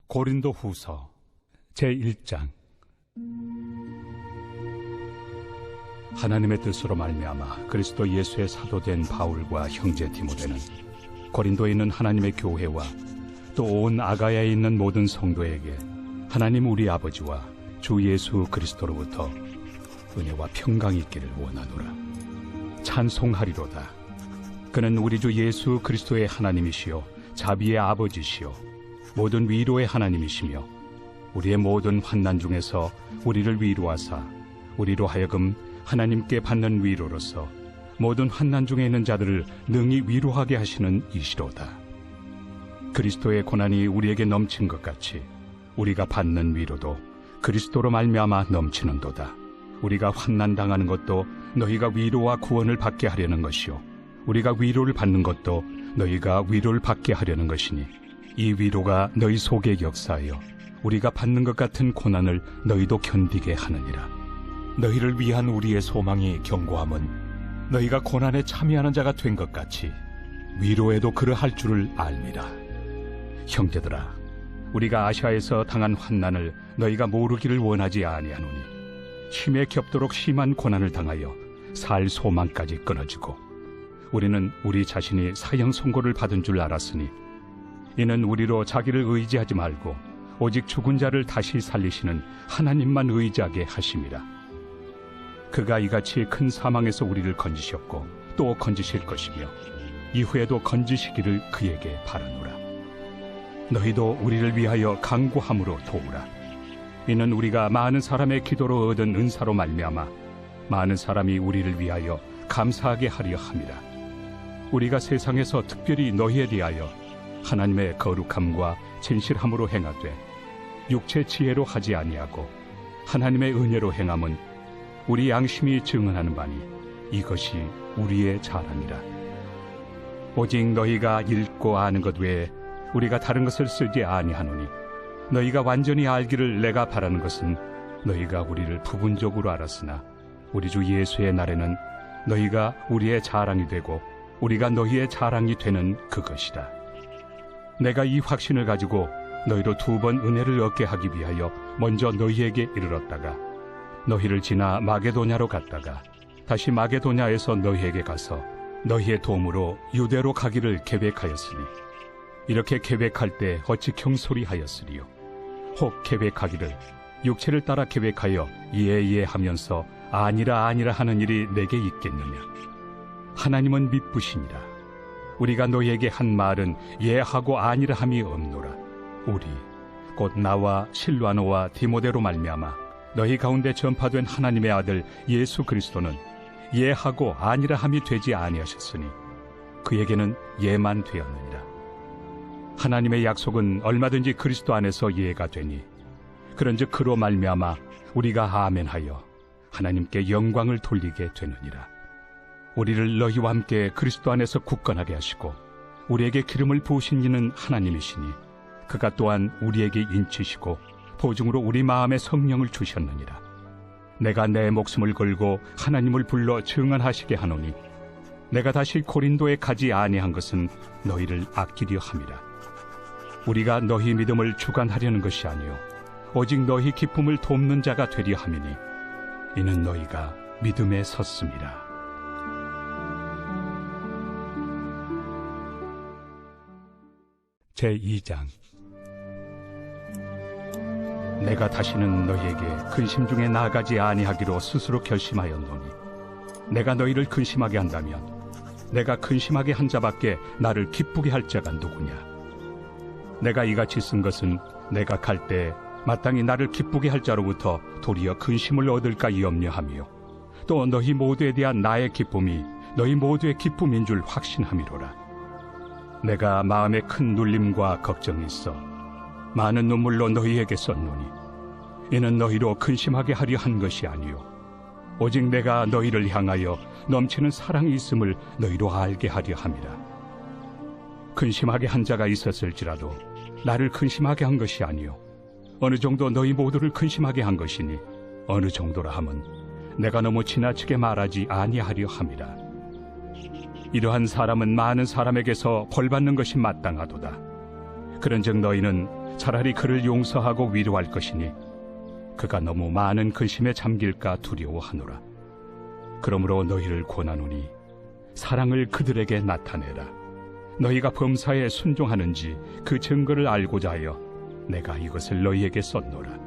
고린도 후서 제1장. 하나님의 뜻으로 말미암아 그리스도 예수의 사도된 바울과 형제 디모데는 고린도에 있는 하나님의 교회와 또 온 아가야에 있는 모든 성도에게 하나님 우리 아버지와 주 예수 그리스도로부터 은혜와 평강이 있기를 원하노라. 찬송하리로다. 그는 우리 주 예수 그리스도의 하나님이시요 자비의 아버지시요 모든 위로의 하나님이시며 우리의 모든 환난 중에서 우리를 위로하사 우리로 하여금 하나님께 받는 위로로서 모든 환난 중에 있는 자들을 능히 위로하게 하시는 이시로다. 그리스도의 고난이 우리에게 넘친 것 같이 우리가 받는 위로도 그리스도로 말미암아 넘치는도다. 우리가 환난 당하는 것도 너희가 위로와 구원을 받게 하려는 것이요 우리가 위로를 받는 것도 너희가 위로를 받게 하려는 것이니 이 위로가 너희 속에 역사하여 우리가 받는 것 같은 고난을 너희도 견디게 하느니라. 너희를 위한 우리의 소망이 견고함은 너희가 고난에 참여하는 자가 된 것 같이 위로에도 그러할 줄을 알미라. 형제들아, 우리가 아시아에서 당한 환난을 너희가 모르기를 원하지 아니하노니 힘에 겹도록 심한 고난을 당하여 살 소망까지 끊어지고 우리는 우리 자신이 사형 선고를 받은 줄 알았으니 이는 우리로 자기를 의지하지 말고 오직 죽은 자를 다시 살리시는 하나님만 의지하게 하심이라. 그가 이같이 큰 사망에서 우리를 건지셨고 또 건지실 것이며 이후에도 건지시기를 그에게 바라노라. 너희도 우리를 위하여 간구함으로 도우라. 이는 우리가 많은 사람의 기도로 얻은 은사로 말미암아 많은 사람이 우리를 위하여 감사하게 하려 함이라. 우리가 세상에서 특별히 너희에 대하여 하나님의 거룩함과 진실함으로 행하되 육체 지혜로 하지 아니하고 하나님의 은혜로 행함은 우리 양심이 증언하는 바니 이것이 우리의 자랑이라. 오직 너희가 읽고 아는 것 외에 우리가 다른 것을 쓰지 아니하노니 너희가 완전히 알기를 내가 바라는 것은 너희가 우리를 부분적으로 알았으나 우리 주 예수의 날에는 너희가 우리의 자랑이 되고 우리가 너희의 자랑이 되는 그것이다. 내가 이 확신을 가지고 너희로 2번 은혜를 얻게 하기 위하여 먼저 너희에게 이르렀다가 너희를 지나 마게도냐로 갔다가 다시 마게도냐에서 너희에게 가서 너희의 도움으로 유대로 가기를 계획하였으니 이렇게 계획할 때 어찌 경솔이하였으리요. 혹 계획하기를 육체를 따라 계획하여 예 하면서 아니라 하는 일이 내게 있겠느냐. 하나님은 미쁘시니라. 우리가 너희에게 한 말은 예하고 아니라 함이 없노라. 우리 곧 나와 실와노와 디모데로 말미암아 너희 가운데 전파된 하나님의 아들 예수 그리스도는 예하고 아니라 함이 되지 아니하셨으니 그에게는 예만 되었느니라. 하나님의 약속은 얼마든지 그리스도 안에서 예가 되니 그런즉 그로 말미암아 우리가 아멘하여 하나님께 영광을 돌리게 되느니라. 우리를 너희와 함께 그리스도 안에서 굳건하게 하시고 우리에게 기름을 부으신 이는 하나님이시니 그가 또한 우리에게 인치시고 보증으로 우리 마음에 성령을 주셨느니라. 내가 내 목숨을 걸고 하나님을 불러 증언하시게 하노니 내가 다시 고린도에 가지 아니한 것은 너희를 아끼려 함이라. 우리가 너희 믿음을 주관하려는 것이 아니요 오직 너희 기쁨을 돕는 자가 되려 함이니 이는 너희가 믿음에 섰음이라. 제2장. 내가 다시는 너희에게 근심 중에 나아가지 아니하기로 스스로 결심하였노니 내가 너희를 근심하게 한다면 내가 근심하게 한 자밖에 나를 기쁘게 할 자가 누구냐. 내가 이같이 쓴 것은 내가 갈 때 마땅히 나를 기쁘게 할 자로부터 도리어 근심을 얻을까 염려하며 또 너희 모두에 대한 나의 기쁨이 너희 모두의 기쁨인 줄 확신함이로라. 내가 마음에 큰 눌림과 걱정이 있어 많은 눈물로 너희에게 썼노니 이는 너희로 근심하게 하려 한 것이 아니요 오직 내가 너희를 향하여 넘치는 사랑이 있음을 너희로 알게 하려 함이라. 근심하게 한 자가 있었을지라도 나를 근심하게 한 것이 아니요 어느 정도 너희 모두를 근심하게 한 것이니 어느 정도라 함은 내가 너무 지나치게 말하지 아니하려 함이라. 이러한 사람은 많은 사람에게서 벌받는 것이 마땅하도다. 그런즉 너희는 차라리 그를 용서하고 위로할 것이니 그가 너무 많은 근심에 잠길까 두려워하노라. 그러므로 너희를 권하노니 사랑을 그들에게 나타내라. 너희가 범사에 순종하는지 그 증거를 알고자 하여 내가 이것을 너희에게 썼노라.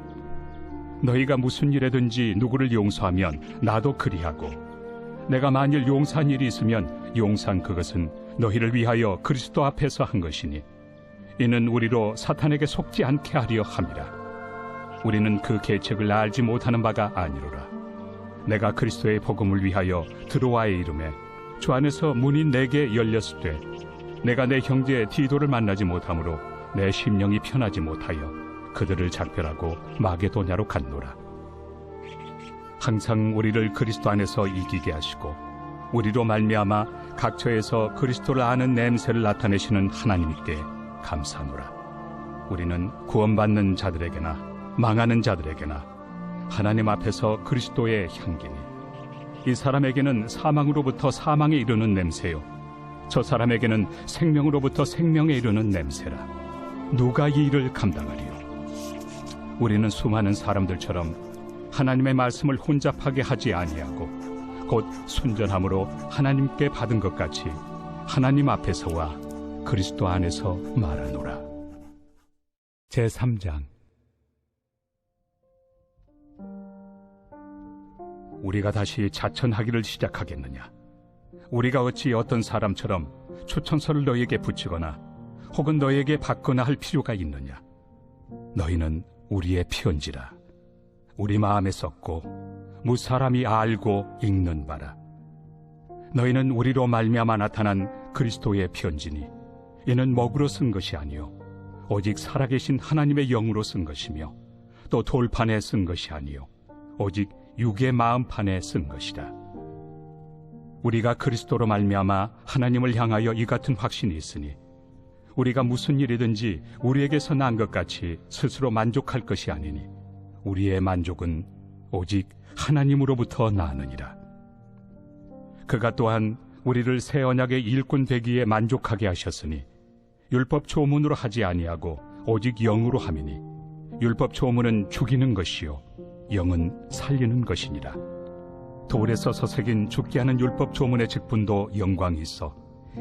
너희가 무슨 일에든지 누구를 용서하면 나도 그리하고, 내가 만일 용서한 일이 있으면 용서한 그것은 너희를 위하여 그리스도 앞에서 한 것이니 이는 우리로 사탄에게 속지 않게 하려 함이라. 우리는 그 계책을 알지 못하는 바가 아니로라. 내가 그리스도의 복음을 위하여 드로아에 이름에 주 안에서 문이 내게 열렸을 때 내가 내 형제 디도를 만나지 못하므로 내 심령이 편하지 못하여 그들을 작별하고 마게도냐로 갔노라. 항상 우리를 그리스도 안에서 이기게 하시고 우리로 말미암아 각처에서 그리스도를 아는 냄새를 나타내시는 하나님께 감사하노라. 우리는 구원받는 자들에게나 망하는 자들에게나 하나님 앞에서 그리스도의 향기니, 이 사람에게는 사망으로부터 사망에 이르는 냄새요 저 사람에게는 생명으로부터 생명에 이르는 냄새라. 누가 이 일을 감당하리요? 우리는 수많은 사람들처럼 하나님의 말씀을 혼잡하게 하지 아니하고 곧 순전함으로 하나님께 받은 것 같이 하나님 앞에서와 그리스도 안에서 말하노라. 제3장. 우리가 다시 자천하기를 시작하겠느냐? 우리가 어찌 어떤 사람처럼 추천서를 너희에게 붙이거나 혹은 너희에게 받거나 할 필요가 있느냐? 너희는 우리의 편지라. 우리 마음에 썼고 무사람이 알고 읽는 바라. 너희는 우리로 말미암아 나타난 그리스도의 편지니 이는 먹으로 쓴 것이 아니요 오직 살아계신 하나님의 영으로 쓴 것이며 또 돌판에 쓴 것이 아니요 오직 육의 마음판에 쓴 것이다. 우리가 그리스도로 말미암아 하나님을 향하여 이 같은 확신이 있으니 우리가 무슨 일이든지 우리에게서 난 것 같이 스스로 만족할 것이 아니니 우리의 만족은 오직 하나님으로부터 나느니라. 그가 또한 우리를 새 언약의 일꾼 되기에 만족하게 하셨으니 율법 조문으로 하지 아니하고 오직 영으로 함이니 율법 조문은 죽이는 것이요 영은 살리는 것이니라. 돌에 써서 새긴 죽게 하는 율법 조문의 직분도 영광이 있어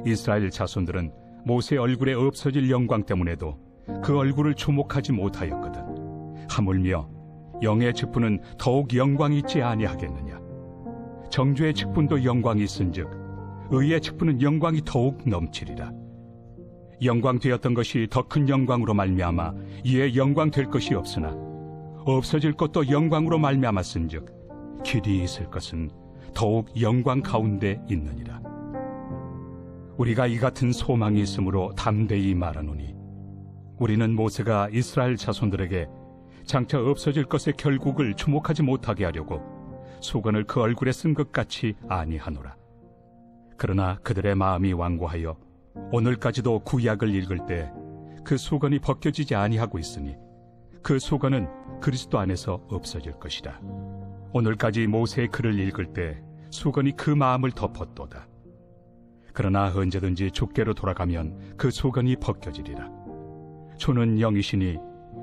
이스라엘 자손들은 모세 얼굴에 없어질 영광 때문에도 그 얼굴을 주목하지 못하였거든. 하물며 영의 직분은 더욱 영광이 있지 아니하겠느냐? 정죄의 직분도 영광이 있은즉 의의 직분은 영광이 더욱 넘치리라. 영광 되었던 것이 더 큰 영광으로 말미암아 이에 영광 될 것이 없으나 없어질 것도 영광으로 말미암았은즉 길이 있을 것은 더욱 영광 가운데 있느니라. 우리가 이 같은 소망이 있으므로 담대히 말하노니 우리는 모세가 이스라엘 자손들에게 장차 없어질 것의 결국을 주목하지 못하게 하려고 수건을 그 얼굴에 쓴 것 같이 아니하노라. 그러나 그들의 마음이 완고하여 오늘까지도 구약을 읽을 때 그 수건이 벗겨지지 아니하고 있으니 그 수건은 그리스도 안에서 없어질 것이다. 오늘까지 모세의 글을 읽을 때 수건이 그 마음을 덮었도다. 그러나 언제든지 주께로 돌아가면 그 수건이 벗겨지리라. 주는 영이시니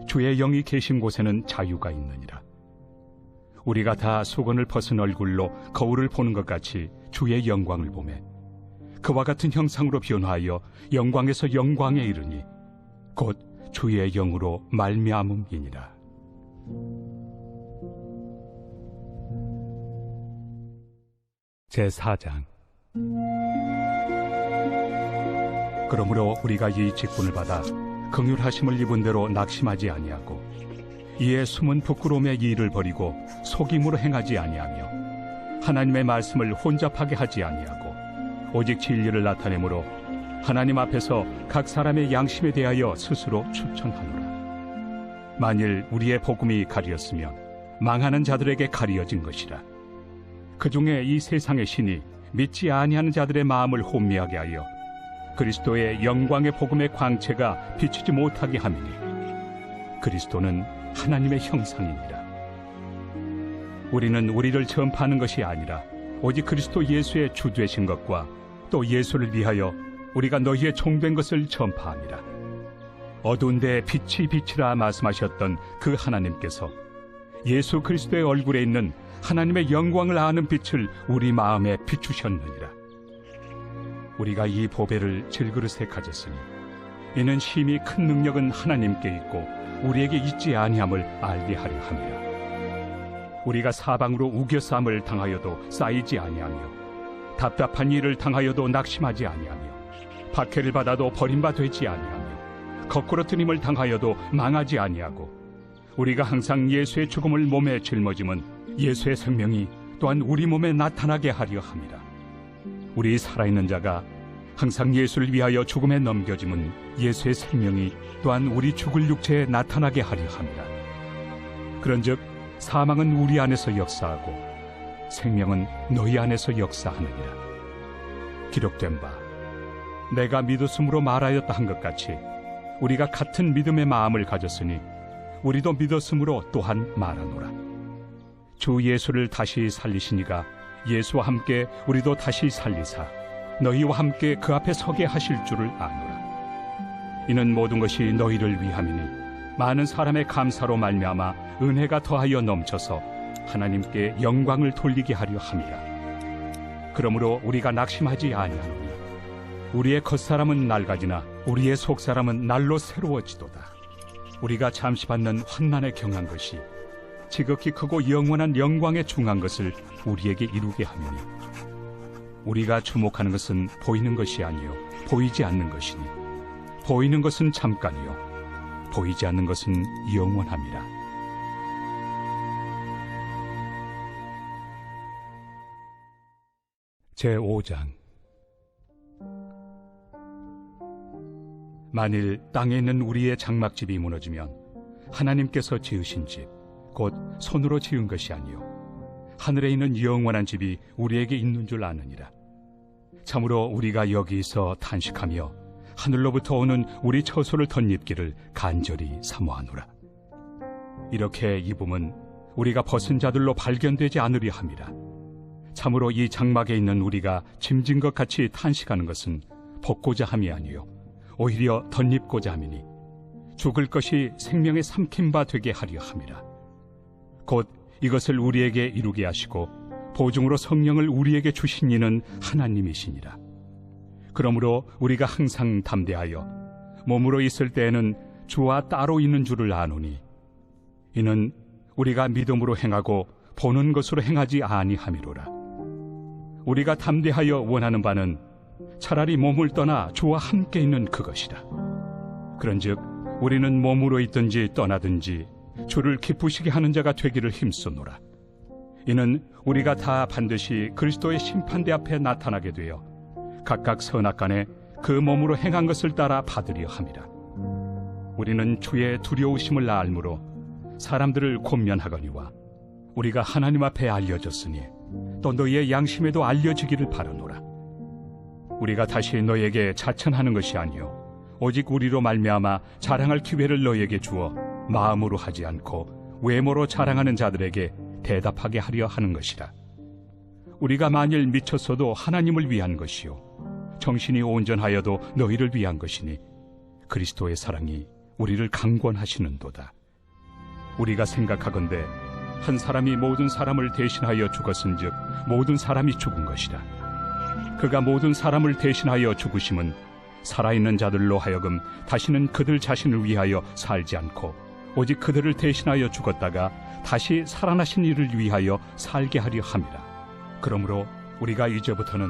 주의 영이 계신 곳에는 자유가 있느니라. 우리가 다 수건을 벗은 얼굴로 거울을 보는 것 같이 주의 영광을 보매 그와 같은 형상으로 변화하여 영광에서 영광에 이르니 곧 주의 영으로 말미암음이니라. 제4장. 그러므로 우리가 이 직분을 받아 긍휼하심을 입은 대로 낙심하지 아니하고 이에 숨은 부끄러움의 일을 버리고 속임으로 행하지 아니하며 하나님의 말씀을 혼잡하게 하지 아니하고 오직 진리를 나타내므로 하나님 앞에서 각 사람의 양심에 대하여 스스로 추천하노라. 만일 우리의 복음이 가리었으면 망하는 자들에게 가리어진 것이라. 그 중에 이 세상의 신이 믿지 아니하는 자들의 마음을 혼미하게 하여 그리스도의 영광의 복음의 광채가 비추지 못하게 함이니 그리스도는 하나님의 형상이니라. 우리는 우리를 전파하는 것이 아니라 오직 그리스도 예수의 주 되신 것과 또 예수를 위하여 우리가 너희의 종된 것을 전파함이라. 어두운 데 빛이 비치라 말씀하셨던 그 하나님께서 예수 그리스도의 얼굴에 있는 하나님의 영광을 아는 빛을 우리 마음에 비추셨느니라. 우리가 이 보배를 질그릇에 가졌으니 이는 심히 큰 능력은 하나님께 있고 우리에게 있지 아니함을 알게 하려 함이라. 우리가 사방으로 우겨싸움을 당하여도 쌓이지 아니하며 답답한 일을 당하여도 낙심하지 아니하며 박해를 받아도 버림바 되지 아니하며 거꾸로 뜨림을 당하여도 망하지 아니하고 우리가 항상 예수의 죽음을 몸에 짊어짐은 예수의 생명이 또한 우리 몸에 나타나게 하려 함이라. 우리 살아있는 자가 항상 예수를 위하여 죽음에 넘겨짐은 예수의 생명이 또한 우리 죽을 육체에 나타나게 하려 함이라. 그런즉 사망은 우리 안에서 역사하고 생명은 너희 안에서 역사하느니라. 기록된 바 내가 믿었으므로 말하였다 한 것 같이 우리가 같은 믿음의 마음을 가졌으니 우리도 믿었으므로 또한 말하노라. 주 예수를 다시 살리시니가 예수와 함께 우리도 다시 살리사 너희와 함께 그 앞에 서게 하실 줄을 아노라. 이는 모든 것이 너희를 위함이니 많은 사람의 감사로 말미암아 은혜가 더하여 넘쳐서 하나님께 영광을 돌리게 하려 함이라. 그러므로 우리가 낙심하지 아니하노니 우리의 겉사람은 낡아지나 우리의 속사람은 날로 새로워지도다. 우리가 잠시 받는 환난에 경한 것이 지극히 크고 영원한 영광에 중한 것을 우리에게 이루게 하느니 우리가 주목하는 것은 보이는 것이 아니요 보이지 않는 것이니 보이는 것은 잠깐이요 보이지 않는 것은 영원함이라. 제5장. 만일 땅에 있는 우리의 장막집이 무너지면 하나님께서 지으신 집 곧 손으로 지은 것이 아니요 하늘에 있는 영원한 집이 우리에게 있는 줄 아느니라. 참으로 우리가 여기서 탄식하며 하늘로부터 오는 우리 처소를 덧입기를 간절히 사모하노라. 이렇게 입음은 우리가 벗은 자들로 발견되지 않으려 함이라. 참으로 이 장막에 있는 우리가 짐진 것 같이 탄식하는 것은 벗고자 함이 아니요 오히려 덧입고자 함이니 죽을 것이 생명의 삼킨 바 되게 하려 함이라. 곧 이것을 우리에게 이루게 하시고 보증으로 성령을 우리에게 주신 이는 하나님이시니라. 그러므로 우리가 항상 담대하여 몸으로 있을 때에는 주와 따로 있는 줄을 아노니 이는 우리가 믿음으로 행하고 보는 것으로 행하지 아니함이로라. 우리가 담대하여 원하는 바는 차라리 몸을 떠나 주와 함께 있는 그것이라. 그런즉 우리는 몸으로 있든지 떠나든지 주를 기쁘시게 하는 자가 되기를 힘쓰노라. 이는 우리가 다 반드시 그리스도의 심판대 앞에 나타나게 되어 각각 선악간에 그 몸으로 행한 것을 따라 받으려 함이라. 우리는 주의 두려우심을 알므로 사람들을 권면하거니와 우리가 하나님 앞에 알려졌으니 또 너희의 양심에도 알려지기를 바라노라. 우리가 다시 너희에게 자천하는 것이 아니요 오직 우리로 말미암아 자랑할 기회를 너희에게 주어 마음으로 하지 않고 외모로 자랑하는 자들에게 대답하게 하려 하는 것이라. 우리가 만일 미쳤어도 하나님을 위한 것이요 정신이 온전하여도 너희를 위한 것이니 그리스도의 사랑이 우리를 강권하시는도다. 우리가 생각하건대 한 사람이 모든 사람을 대신하여 죽었은즉 모든 사람이 죽은 것이라. 그가 모든 사람을 대신하여 죽으심은 살아있는 자들로 하여금 다시는 그들 자신을 위하여 살지 않고 오직 그들을 대신하여 죽었다가 다시 살아나신 이를 위하여 살게 하려 함이라. 그러므로 우리가 이제부터는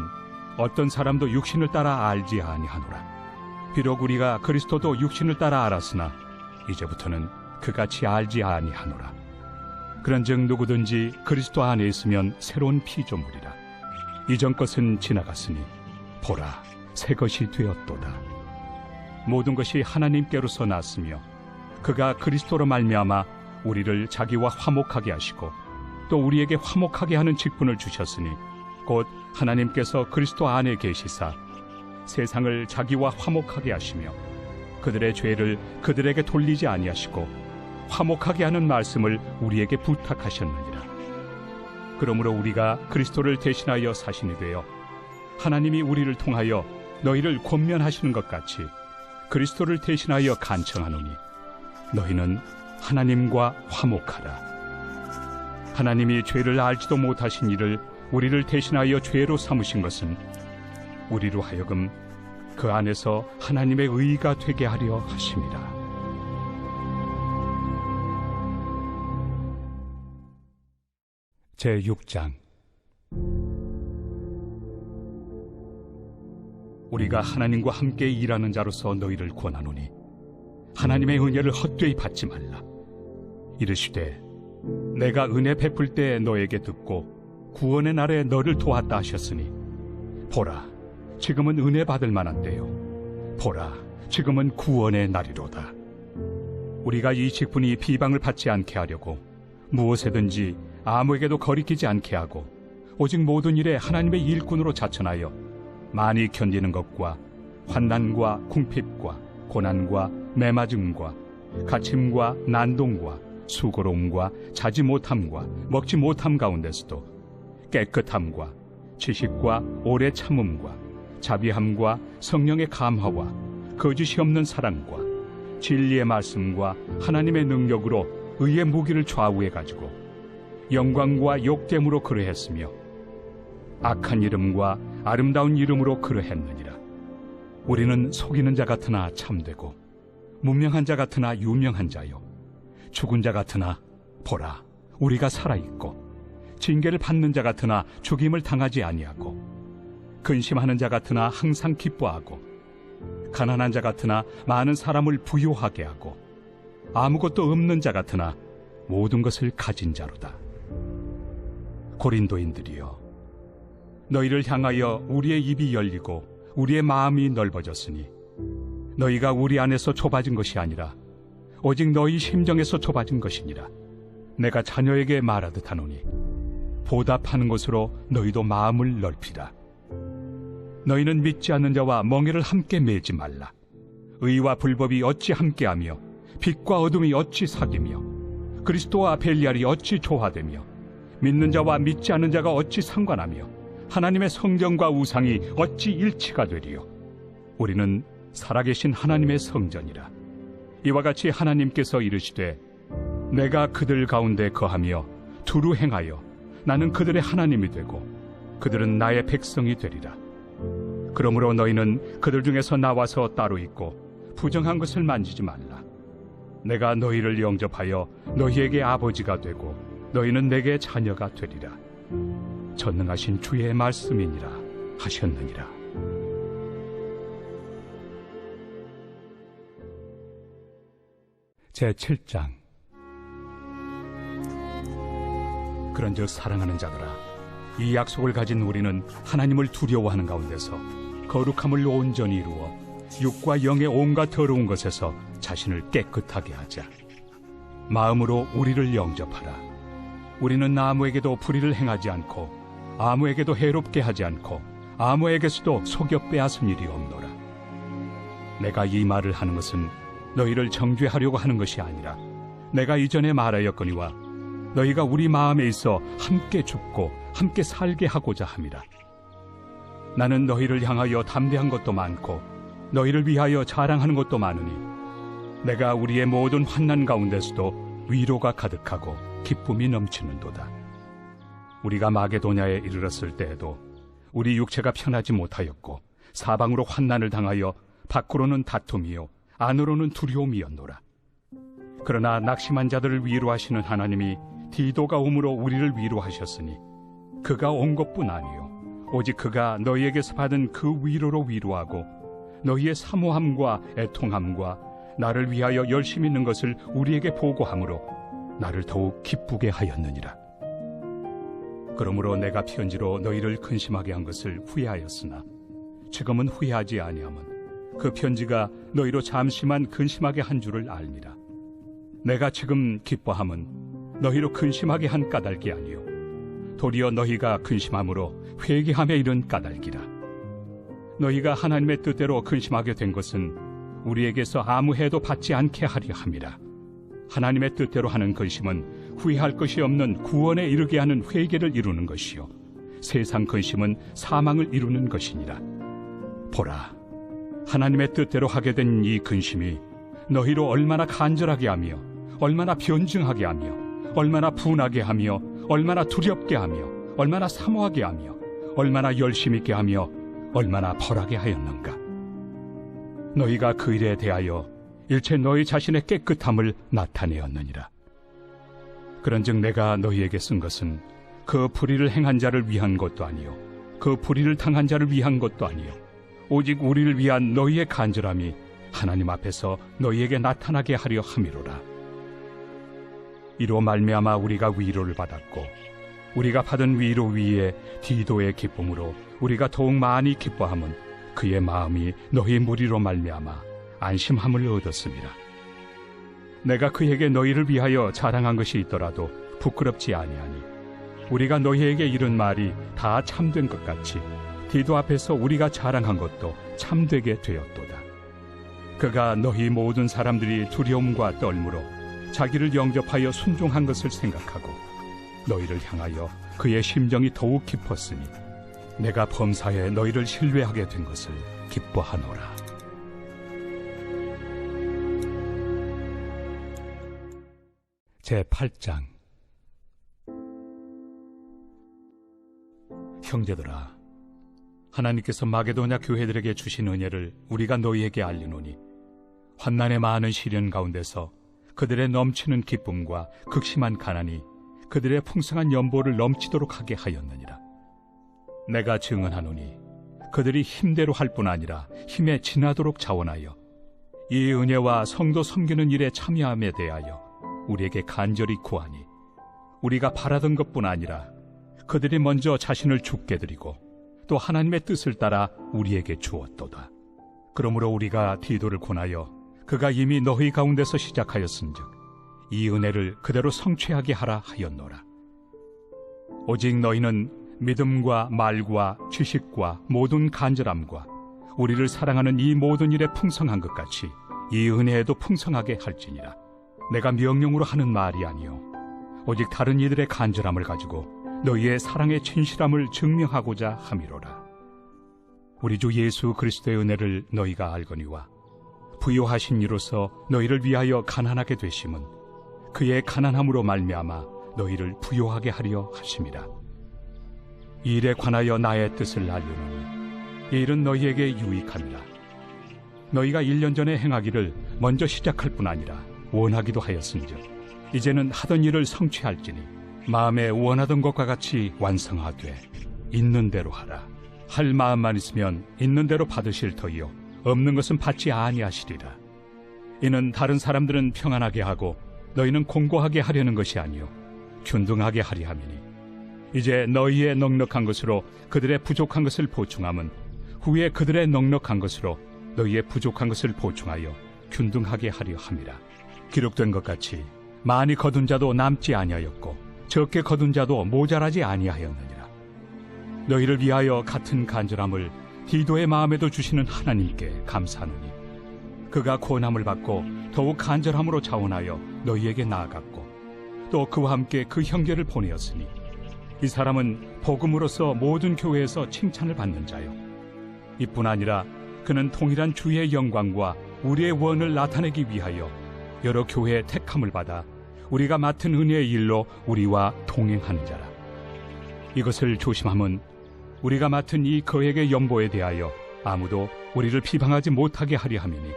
어떤 사람도 육신을 따라 알지 아니하노라. 비록 우리가 그리스도도 육신을 따라 알았으나 이제부터는 그같이 알지 아니하노라. 그런즉 누구든지 그리스도 안에 있으면 새로운 피조물이라. 이전 것은 지나갔으니 보라 새 것이 되었도다. 모든 것이 하나님께로서 났으며 그가 그리스도로 말미암아 우리를 자기와 화목하게 하시고 또 우리에게 화목하게 하는 직분을 주셨으니 곧 하나님께서 그리스도 안에 계시사 세상을 자기와 화목하게 하시며 그들의 죄를 그들에게 돌리지 아니하시고 화목하게 하는 말씀을 우리에게 부탁하셨느니라. 그러므로 우리가 그리스도를 대신하여 사신이 되어 하나님이 우리를 통하여 너희를 권면하시는 것 같이 그리스도를 대신하여 간청하노니 너희는 하나님과 화목하라. 하나님이 죄를 알지도 못하신 이를 우리를 대신하여 죄로 삼으신 것은 우리로 하여금 그 안에서 하나님의 의가 되게 하려 하심이라. 제6장. 우리가 하나님과 함께 일하는 자로서 너희를 권하노니 하나님의 은혜를 헛되이 받지 말라. 이르시되 내가 은혜 베풀 때 너에게 듣고 구원의 날에 너를 도왔다 하셨으니 보라, 지금은 은혜 받을 만한 때요, 보라, 지금은 구원의 날이로다. 우리가 이 직분이 비방을 받지 않게 하려고 무엇에든지 아무에게도 거리끼지 않게 하고 오직 모든 일에 하나님의 일꾼으로 자천하여 많이 견디는 것과 환난과 궁핍과 고난과 매맞음과 갇힘과 난동과 수고로움과 자지 못함과 먹지 못함 가운데서도 깨끗함과 지식과 오래 참음과 자비함과 성령의 감화와 거짓이 없는 사랑과 진리의 말씀과 하나님의 능력으로 의의 무기를 좌우해 가지고 영광과 욕됨으로 그러했으며 악한 이름과 아름다운 이름으로 그러했느니라. 우리는 속이는 자 같으나 참되고 무명한 자 같으나 유명한 자요, 죽은 자 같으나 보라, 우리가 살아있고 징계를 받는 자 같으나 죽임을 당하지 아니하고 근심하는 자 같으나 항상 기뻐하고 가난한 자 같으나 많은 사람을 부요하게 하고 아무것도 없는 자 같으나 모든 것을 가진 자로다. 고린도인들이여, 너희를 향하여 우리의 입이 열리고 우리의 마음이 넓어졌으니 너희가 우리 안에서 좁아진 것이 아니라 오직 너희 심정에서 좁아진 것이니라. 내가 자녀에게 말하듯 하노니 보답하는 것으로 너희도 마음을 넓히라. 너희는 믿지 않는 자와 멍에를 함께 매지 말라. 의와 불법이 어찌 함께하며 빛과 어둠이 어찌 사귀며 그리스도와 벨리알이 어찌 조화되며 믿는 자와 믿지 않는 자가 어찌 상관하며 하나님의 성전과 우상이 어찌 일치가 되리요. 우리는 살아계신 하나님의 성전이라. 이와 같이 하나님께서 이르시되 내가 그들 가운데 거하며 두루 행하여 나는 그들의 하나님이 되고 그들은 나의 백성이 되리라. 그러므로 너희는 그들 중에서 나와서 따로 있고 부정한 것을 만지지 말라. 내가 너희를 영접하여 너희에게 아버지가 되고 너희는 내게 자녀가 되리라. 전능하신 주의 말씀이니라 하셨느니라. 제7장. 그런즉 사랑하는 자들아, 이 약속을 가진 우리는 하나님을 두려워하는 가운데서 거룩함을 온전히 이루어 육과 영의 온갖 더러운 것에서 자신을 깨끗하게 하자. 마음으로 우리를 영접하라. 우리는 아무에게도 불의를 행하지 않고 아무에게도 해롭게 하지 않고 아무에게서도 속여 빼앗은 일이 없노라. 내가 이 말을 하는 것은 너희를 정죄하려고 하는 것이 아니라 내가 이전에 말하였거니와 너희가 우리 마음에 있어 함께 죽고 함께 살게 하고자 함이라. 나는 너희를 향하여 담대한 것도 많고 너희를 위하여 자랑하는 것도 많으니 내가 우리의 모든 환난 가운데서도 위로가 가득하고 기쁨이 넘치는도다. 우리가 마게도냐에 이르렀을 때에도 우리 육체가 편하지 못하였고 사방으로 환난을 당하여 밖으로는 다툼이요 안으로는 두려움이었노라. 그러나 낙심한 자들을 위로하시는 하나님이 디도가 오므로 우리를 위로하셨으니 그가 온 것뿐 아니요 오직 그가 너희에게서 받은 그 위로로 위로하고 너희의 사모함과 애통함과 나를 위하여 열심히 있는 것을 우리에게 보고함으로 나를 더욱 기쁘게 하였느니라. 그러므로 내가 편지로 너희를 근심하게 한 것을 후회하였으나 지금은 후회하지 아니함은 그 편지가 너희로 잠시만 근심하게 한 줄을 알미라. 내가 지금 기뻐함은 너희로 근심하게 한 까닭이 아니요 도리어 너희가 근심함으로 회개함에 이른 까닭이라. 너희가 하나님의 뜻대로 근심하게 된 것은 우리에게서 아무 해도 받지 않게 하려 함이라. 하나님의 뜻대로 하는 근심은 후회할 것이 없는 구원에 이르게 하는 회개를 이루는 것이요 세상 근심은 사망을 이루는 것이니라. 보라, 하나님의 뜻대로 하게 된 이 근심이 너희로 얼마나 간절하게 하며 얼마나 변증하게 하며 얼마나 분하게 하며 얼마나 두렵게 하며 얼마나 사모하게 하며 얼마나 열심 있게 하며 얼마나 벌하게 하였는가. 너희가 그 일에 대하여 일체 너희 자신의 깨끗함을 나타내었느니라. 그런즉 내가 너희에게 쓴 것은 그 불의를 행한 자를 위한 것도 아니요 그 불의를 당한 자를 위한 것도 아니요 오직 우리를 위한 너희의 간절함이 하나님 앞에서 너희에게 나타나게 하려 함이로라. 이로 말미암아 우리가 위로를 받았고 우리가 받은 위로 위에 디도의 기쁨으로 우리가 더욱 많이 기뻐함은 그의 마음이 너희 무리로 말미암아 안심함을 얻었습니다. 내가 그에게 너희를 위하여 자랑한 것이 있더라도 부끄럽지 아니하니 우리가 너희에게 이른 말이 다 참된 것 같이 디도 앞에서 우리가 자랑한 것도 참되게 되었도다. 그가 너희 모든 사람들이 두려움과 떨므로 자기를 영접하여 순종한 것을 생각하고 너희를 향하여 그의 심정이 더욱 깊었으니 내가 범사에 너희를 신뢰하게 된 것을 기뻐하노라. 제8장. 형제들아, 하나님께서 마게도냐 교회들에게 주신 은혜를 우리가 너희에게 알리노니 환난의 많은 시련 가운데서 그들의 넘치는 기쁨과 극심한 가난이 그들의 풍성한 연보를 넘치도록 하게 하였느니라. 내가 증언하노니 그들이 힘대로 할 뿐 아니라 힘에 지나도록 자원하여 이 은혜와 성도 섬기는 일에 참여함에 대하여 우리에게 간절히 구하니 우리가 바라던 것뿐 아니라 그들이 먼저 자신을 죽게 드리고 또 하나님의 뜻을 따라 우리에게 주었도다. 그러므로 우리가 디도를 권하여 그가 이미 너희 가운데서 시작하였은즉 이 은혜를 그대로 성취하게 하라 하였노라. 오직 너희는 믿음과 말과 지식과 모든 간절함과 우리를 사랑하는 이 모든 일에 풍성한 것 같이 이 은혜에도 풍성하게 할지니라. 내가 명령으로 하는 말이 아니요 오직 다른 이들의 간절함을 가지고 너희의 사랑의 진실함을 증명하고자 함이로라. 우리 주 예수 그리스도의 은혜를 너희가 알거니와 부요하신 이로서 너희를 위하여 가난하게 되심은 그의 가난함으로 말미암아 너희를 부요하게 하려 하심이라. 이 일에 관하여 나의 뜻을 알려노니 이 일은 너희에게 유익함이라. 너희가 1년 전에 행하기를 먼저 시작할 뿐 아니라 원하기도 하였은즉 이제는 하던 일을 성취할지니 마음에 원하던 것과 같이 완성하되 있는 대로 하라. 할 마음만 있으면 있는 대로 받으실 터이요 없는 것은 받지 아니하시리라. 이는 다른 사람들은 평안하게 하고 너희는 공고하게 하려는 것이 아니요 균등하게 하려 함이니 이제 너희의 넉넉한 것으로 그들의 부족한 것을 보충함은 후에 그들의 넉넉한 것으로 너희의 부족한 것을 보충하여 균등하게 하려 함이라. 기록된 것 같이 많이 거둔 자도 남지 아니하였고 적게 거둔 자도 모자라지 아니하였느니라. 너희를 위하여 같은 간절함을 디도의 마음에도 주시는 하나님께 감사하노니 그가 권함을 받고 더욱 간절함으로 자원하여 너희에게 나아갔고 또 그와 함께 그 형제를 보내었으니 이 사람은 복음으로서 모든 교회에서 칭찬을 받는 자요 이뿐 아니라 그는 동일한 주의 영광과 우리의 원을 나타내기 위하여 여러 교회의 택함을 받아 우리가 맡은 은혜의 일로 우리와 동행하는 자라. 이것을 조심함은 우리가 맡은 이 거액의 연보에 대하여 아무도 우리를 비방하지 못하게 하려 함이니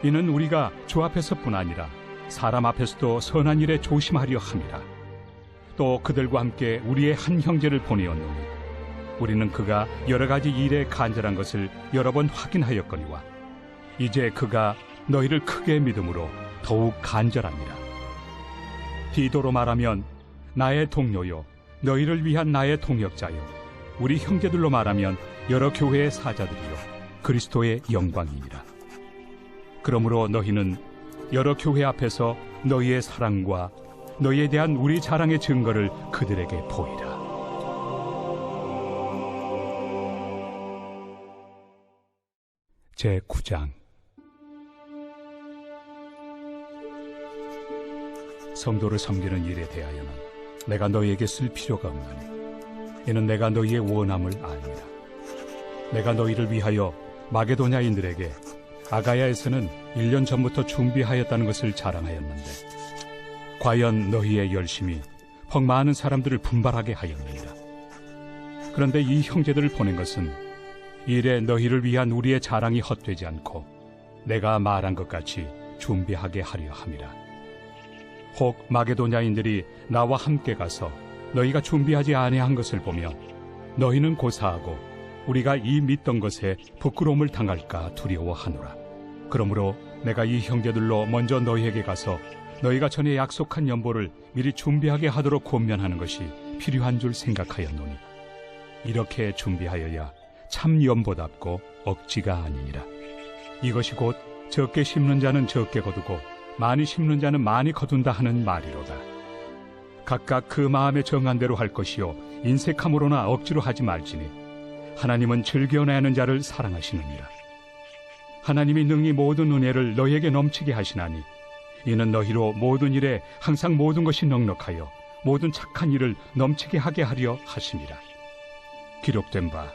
이는 우리가 주 앞에서뿐 아니라 사람 앞에서도 선한 일에 조심하려 함이라. 또 그들과 함께 우리의 한 형제를 보내었노니 우리는 그가 여러 가지 일에 간절한 것을 여러 번 확인하였거니와 이제 그가 너희를 크게 믿음으로 더욱 간절합니다. 디도로 말하면 나의 동료요 너희를 위한 나의 동역자요 우리 형제들로 말하면 여러 교회의 사자들이요 그리스도의 영광이니라. 그러므로 너희는 여러 교회 앞에서 너희의 사랑과 너희에 대한 우리 자랑의 증거를 그들에게 보이라. 제9장. 성도를 섬기는 일에 대하여는 내가 너희에게 쓸 필요가 없나니 이는 내가 너희의 원함을 압니다. 내가 너희를 위하여 마게도냐인들에게 아가야에서는 1년 전부터 준비하였다는 것을 자랑하였는데 과연 너희의 열심이 퍽 많은 사람들을 분발하게 하였느니라. 그런데 이 형제들을 보낸 것은 이래 너희를 위한 우리의 자랑이 헛되지 않고 내가 말한 것 같이 준비하게 하려 함이라. 혹 마게도냐인들이 나와 함께 가서 너희가 준비하지 아니한 것을 보며 너희는 고사하고 우리가 이 믿던 것에 부끄러움을 당할까 두려워하노라. 그러므로 내가 이 형제들로 먼저 너희에게 가서 너희가 전에 약속한 연보를 미리 준비하게 하도록 권면하는 것이 필요한 줄 생각하였노니 이렇게 준비하여야 참 연보답고 억지가 아니니라. 이것이 곧 적게 심는 자는 적게 거두고 많이 심는 자는 많이 거둔다 하는 말이로다. 각각 그 마음에 정한 대로 할 것이요 인색함으로나 억지로 하지 말지니 하나님은 즐겨내는 자를 사랑하시느니라. 하나님이 능히 모든 은혜를 너희에게 넘치게 하시나니 이는 너희로 모든 일에 항상 모든 것이 넉넉하여 모든 착한 일을 넘치게 하게 하려 하심이라. 기록된 바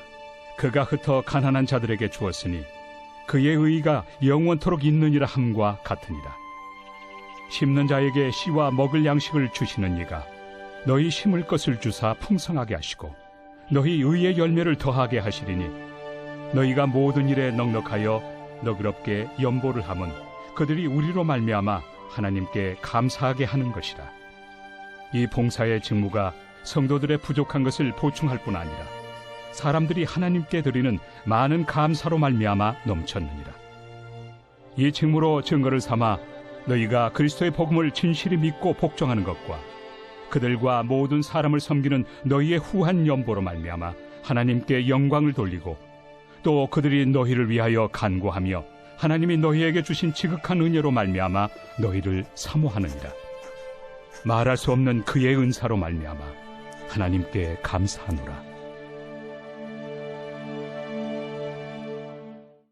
그가 흩어 가난한 자들에게 주었으니 그의 의의가 영원토록 있느니라 함과 같으니라. 심는 자에게 씨와 먹을 양식을 주시는 이가 너희 심을 것을 주사 풍성하게 하시고 너희 의의 열매를 더하게 하시리니 너희가 모든 일에 넉넉하여 너그럽게 연보를 함은 그들이 우리로 말미암아 하나님께 감사하게 하는 것이라. 이 봉사의 직무가 성도들의 부족한 것을 보충할 뿐 아니라 사람들이 하나님께 드리는 많은 감사로 말미암아 넘쳤느니라. 이 직무로 증거를 삼아 너희가 그리스도의 복음을 진실히 믿고 복종하는 것과 그들과 모든 사람을 섬기는 너희의 후한 연보로 말미암아 하나님께 영광을 돌리고 또 그들이 너희를 위하여 간구하며 하나님이 너희에게 주신 지극한 은혜로 말미암아 너희를 사모하느니라. 말할 수 없는 그의 은사로 말미암아 하나님께 감사하노라.